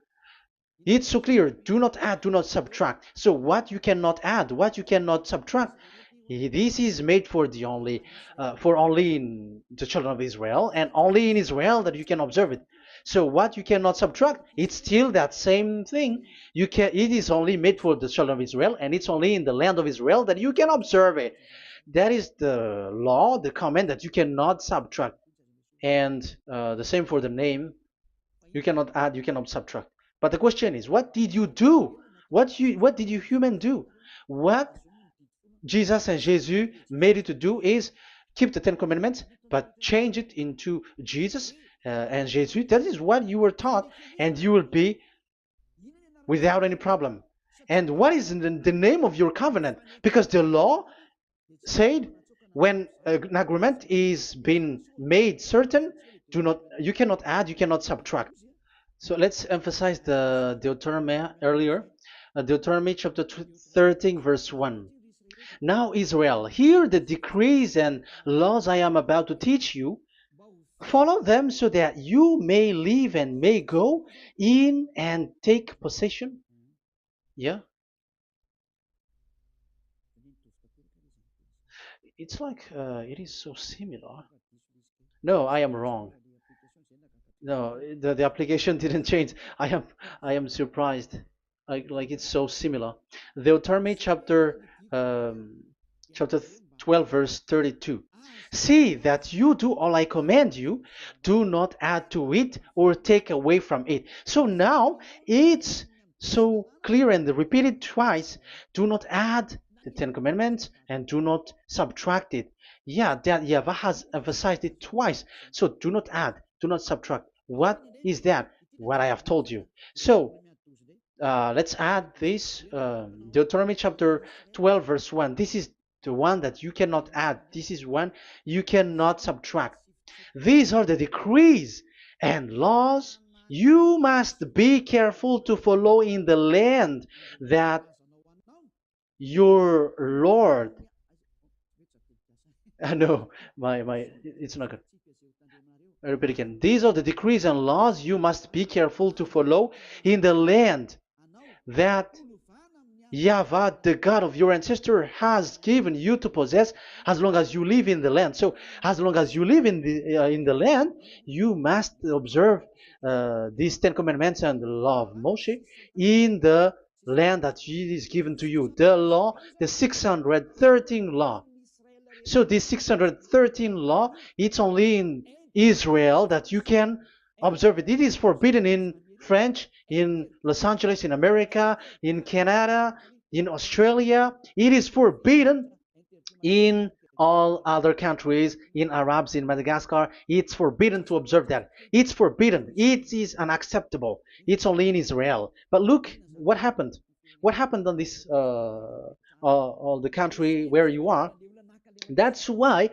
Speaker 1: It's so clear. Do not add, do not subtract. So what you cannot add, what you cannot subtract, this is made for only in the children of Israel, and only in Israel that you can observe it. So what you cannot subtract, it's still that same thing. You can. It is only made for the children of Israel, and it's only in the land of Israel that you can observe it. That is the law, the command that you cannot subtract. And the same for the name. You cannot add, you cannot subtract. But the question is, what did you do? What did you human do? What Jesus and Jesus made it to do is keep the Ten Commandments, but change it into Jesus and Jesus. That is what you were taught, and you will be without any problem. And what is the name of your covenant? Because the law said when an agreement is being made certain, you cannot add, you cannot subtract. So let's emphasize the Deuteronomy earlier. Deuteronomy chapter 13, verse 1. Now, Israel, hear the decrees and laws I am about to teach you. Follow them so that you may live and may go in and take possession. Yeah, it's like it is so similar. No, I am wrong. No, the application didn't change. I am surprised. Like it's so similar. Deuteronomy um, chapter 12 verse 32. See that you do all I command you, do not add to it or take away from it. So now it's so clear and repeated twice. Do not add the Ten Commandments and do not subtract it. Yeah, that Yahweh has emphasized it twice. So do not add, do not subtract. What is that? What I have told you. So let's add this Deuteronomy chapter 12, verse 1. This is the one that you cannot add. This is one you cannot subtract. These are the decrees and laws you must be careful to follow in the land that your Lord. No, it's not good. I repeat again. These are the decrees and laws you must be careful to follow in the land that Yahweh, the God of your ancestor, has given you to possess as long as you live in the land. So, as long as you live in the land, you must observe these Ten Commandments and the law of Moshe in the land that is given to you. The law, the 613 law. So this 613 law, it's only in Israel that you can observe it. It is forbidden in French, in Los Angeles, in America, in Canada, in Australia. It is forbidden in all other countries, in Arabs, in Madagascar. It's forbidden to observe that. It's forbidden. It is unacceptable. It's only in Israel. But look what happened. What happened on this, all the country where you are? That's why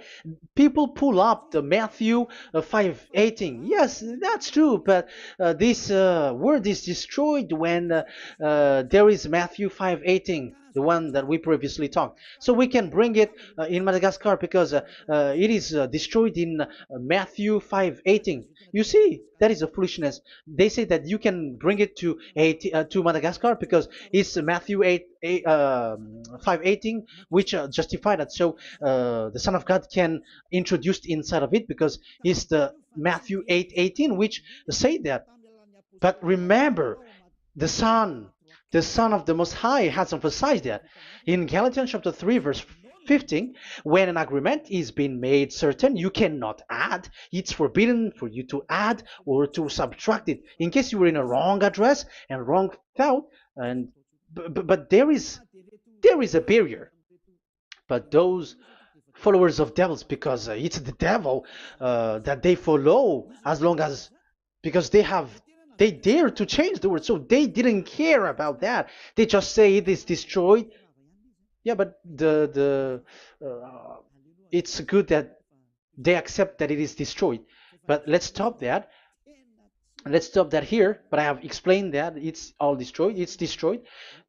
Speaker 1: people pull up the Matthew 5:18. Yes, that's true, but this word is destroyed when there is Matthew 5:18, the one that we previously talked. So we can bring it in Madagascar because it is destroyed in Matthew 5:18. You see, that is a foolishness. They say that you can bring it to Madagascar because it's Matthew 5:18, which justify that. So the Son of God can introduce inside of it because it's the Matthew 8:18 which say that. But remember, the Son, the Son of the Most High has emphasized that in Galatians chapter 3 verse 15, when an agreement is being made certain, you cannot add. It's forbidden for you to add or to subtract it. In case you were in a wrong address and wrong thought, and but there is a barrier. But those followers of devils, because it's the devil that they follow, as long as because they dare to change the word, so they didn't care about that. They just say it is destroyed. Yeah, but it's good that they accept that it is destroyed. But let's stop that. Let's stop that here, but I have explained that it's all destroyed, it's destroyed.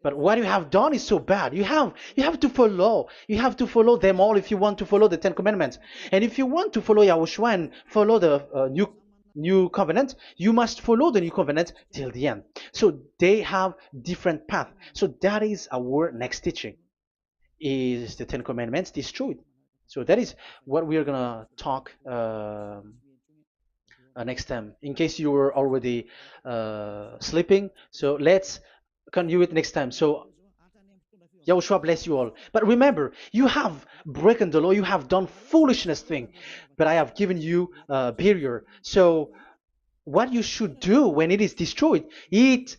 Speaker 1: But what you have done is so bad. You have to follow, you have to follow them all if you want to follow the Ten Commandments. And if you want to follow Yahushua and follow the new covenant, you must follow the new covenant till the end. So they have different path. So that is our next teaching, is the Ten Commandments destroyed. So that is what we are gonna talk next time, in case you were already sleeping. So let's continue it next time. So Yahushua bless you all. But remember, you have broken the law, you have done foolishness thing, but I have given you a barrier. So what you should do when it is destroyed, it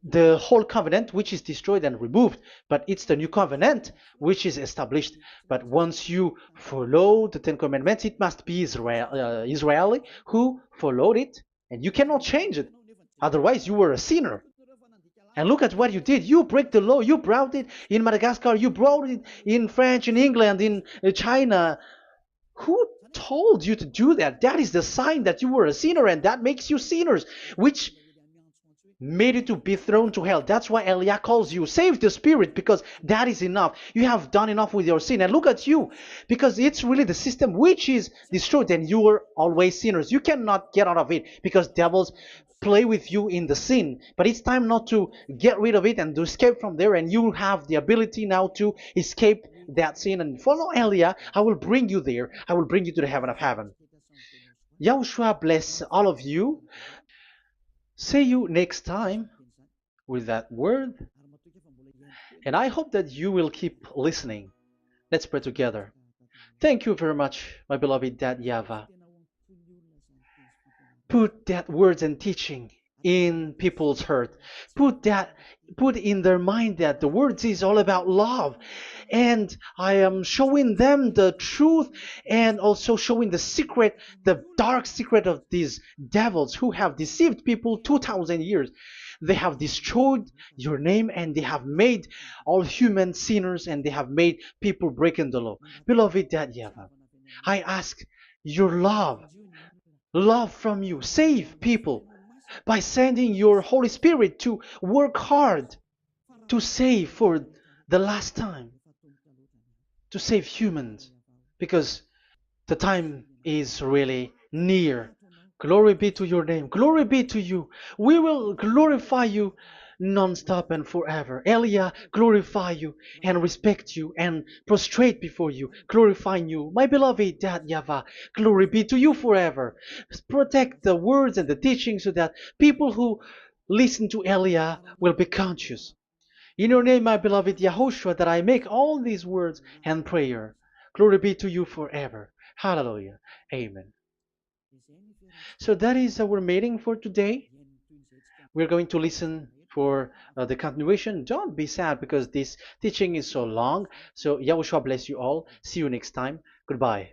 Speaker 1: the whole covenant which is destroyed and removed, but it's the new covenant which is established. But once you follow the Ten Commandments, it must be Israeli who followed it, and you cannot change it. Otherwise, you were a sinner. And look at what you did. You break the law. You brought it in Madagascar. You brought it in France, in England, in China. Who told you to do that? That is the sign that you were a sinner, and that makes you sinners, which made you to be thrown to hell. That's why Elia calls you, save the spirit, because that is enough. You have done enough with your sin. And look at you, because it's really the system which is destroyed, and you were always sinners. You cannot get out of it, because devils play with you in the sin. But it's time not to get rid of it and to escape from there, and you have the ability now to escape that sin and follow Elia. I will bring you there. I will bring you to the heaven of heaven. Yahushua bless all of you. See you next time with that word. And I hope that you will keep listening. Let's pray together. Thank you very much, my beloved Dad YAHVAH. Put that words and teaching in people's heart. Put in their mind that the words is all about love. And I am showing them the truth, and also showing the secret, the dark secret of these devils who have deceived people 2,000 years. They have destroyed your name, and they have made all human sinners, and they have made people breaking the law. Beloved Dad YAHVAH, I ask your love from you. Save people by sending your Holy Spirit to work hard to save for the last time, to save humans, because the time is really near. Glory be to your name. Glory be to you. We will glorify you non-stop and forever. Elia, glorify you and respect you and prostrate before you, glorifying you. My beloved Dad YAHVAH, glory be to you forever. Protect the words and the teaching so that people who listen to Elia will be conscious. In your name, my beloved YAHOSHUAH, that I make all these words and prayer. Glory be to you forever. Hallelujah. Amen. So that is our meeting for today. We're going to listen for the continuation. Don't be sad because this teaching is so long. So Yahushua bless you all. See you next time. Goodbye.